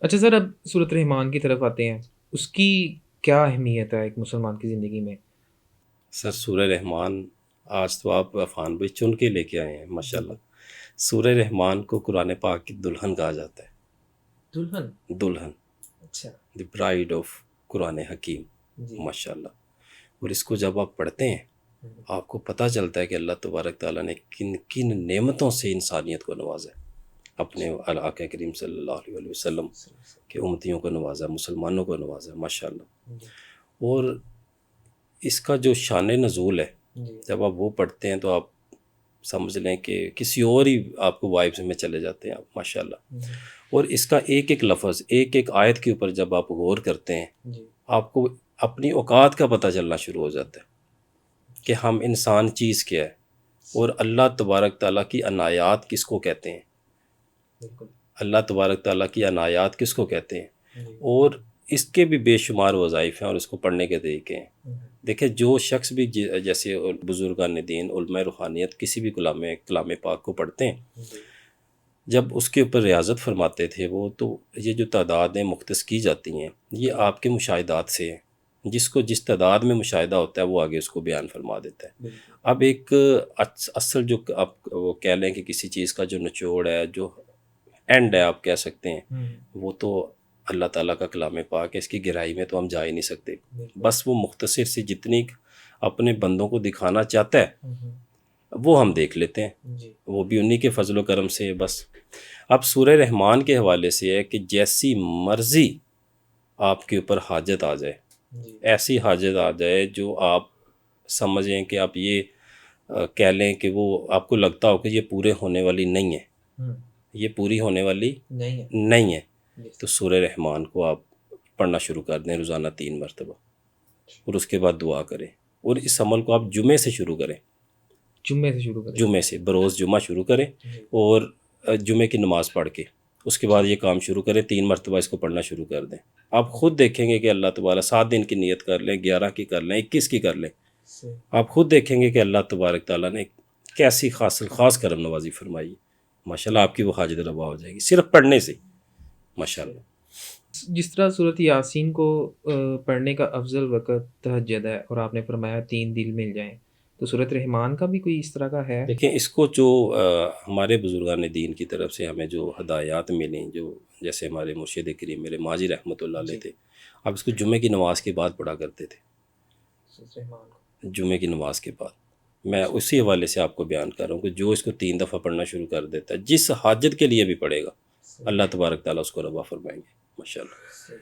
اچھا سر، اب سورۃ الرحمان کی طرف آتے ہیں، اس کی کیا اہمیت ہے ایک مسلمان کی زندگی میں؟ سر سورہ رحمان، آج تو آپ عفان بھائی چن کے لے کے آئے ہیں جی ماشاءاللہ۔ سورہ رحمان کو قرآن پاک کی دلہن کہا جاتا دلہن؟ ہے، دلہن، اچھا دی برائڈ آف قرآن حکیم، جی ماشاءاللہ۔ اور اس کو جب آپ پڑھتے ہیں آپ کو پتہ چلتا ہے کہ اللہ تبارک تعالیٰ نے کن کن نعمتوں سے انسانیت کو نوازا ہے، اپنے آقا کریم صلی اللہ علیہ وسلم کے امتیوں کو نوازا، مسلمانوں کو نوازا، ماشاءاللہ۔ جی اور اس کا جو شان نزول ہے، جی جب آپ وہ پڑھتے ہیں تو آپ سمجھ لیں کہ کسی اور ہی آپ کو وائبس میں چلے جاتے ہیں آپ، ماشاءاللہ۔ جی اور اس کا ایک ایک لفظ، ایک ایک آیت کے اوپر جب آپ غور کرتے ہیں جی آپ کو اپنی اوقات کا پتہ چلنا شروع ہو جاتا ہے کہ ہم انسان چیز کیا ہے، اور اللہ تبارک تعالیٰ کی عنایات کس کو کہتے ہیں، بالکل اللہ تبارک تعالیٰ کی عنایات کس کو کہتے ہیں، جی اور اس کے بھی بے شمار وظائف ہیں اور اس کو پڑھنے کے طریقے ہیں۔ دیکھیں جو شخص بھی جیسے بزرگان دین، علماء روحانیت کسی بھی کلام پاک کو پڑھتے ہیں، جی جب اس کے اوپر ریاضت فرماتے تھے وہ، تو یہ جو تعدادیں مختص کی جاتی ہیں یہ آپ کے مشاہدات سے ہیں، جس کو جس تعداد میں مشاہدہ ہوتا ہے وہ آگے اس کو بیان فرما دیتا ہے۔ بالکل اب ایک اصل جو آپ وہ کہہ لیں کہ کسی چیز کا جو نچوڑ ہے، جو اینڈ ہے آپ کہہ سکتے ہیں، وہ تو اللہ تعالیٰ کا کلام پاک ہے، اس کی گہرائی میں تو ہم جا ہی نہیں سکتے۔ بالکل بس وہ مختصر سی جتنی اپنے بندوں کو دکھانا چاہتا ہے ہوں، وہ ہم دیکھ لیتے ہیں، جی وہ بھی انہی کے فضل و کرم سے ہے بس۔ اب سورہ رحمان کے حوالے سے ہے کہ جیسی مرضی آپ کے اوپر حاجت آ جائے، جی ایسی حاجت آ جائے جو آپ سمجھیں کہ آپ یہ کہہ لیں کہ وہ آپ کو لگتا ہو کہ یہ پورے ہونے والی نہیں ہے، ہوں یہ پوری ہونے والی نہیں ہے نہیں ہے، جی تو سورہ رحمان کو آپ پڑھنا شروع کر دیں روزانہ 3 مرتبہ، اور اس کے بعد دعا کریں، اور اس عمل کو آپ جمعے سے شروع کریں، جمعے سے شروع کریں جمعے سے بروز جمعہ شروع کریں، جی اور جمعے کی نماز پڑھ کے اس کے بعد یہ کام شروع کریں، 3 مرتبہ اس کو پڑھنا شروع کر دیں۔ آپ خود دیکھیں گے کہ اللہ تبارک 7 دن کی نیت کر لیں، 11 کی کر لیں، 21 کی کر لیں، سے آپ خود دیکھیں گے کہ اللہ تبارک تعالیٰ نے کیسی خاص کرم نوازی فرمائی، ماشاءاللہ آپ کی وہ حاجت روا ہو جائے گی صرف پڑھنے سے، ماشاءاللہ۔ جس طرح صورت یاسین کو پڑھنے کا افضل وقت تہجد ہے، اور آپ نے فرمایا 3 دل مل جائیں، تو صورت رحمان کا بھی کوئی اس طرح کا ہے؟ دیکھیں اس کو جو ہمارے بزرگان دین کی طرف سے ہمیں جو ہدایات ملیں، جو جیسے ہمارے مرشد کریم میرے ماجی رحمۃ اللہ علیہ جی تھے، اب اس کو جمعے کی نماز کے بعد پڑھا کرتے تھے، صورت رحمان کو جمعے کی نماز کے بعد۔ میں اچھا اسی حوالے سے آپ کو بیان کر رہا ہوں کہ جو اس کو 3 دفعہ پڑھنا شروع کر دیتا ہے، جس حاجت کے لیے بھی پڑھے گا، صحیح اللہ تبارک تعالیٰ اس کو روا فرمائیں گے، ماشاءاللہ۔ صحیح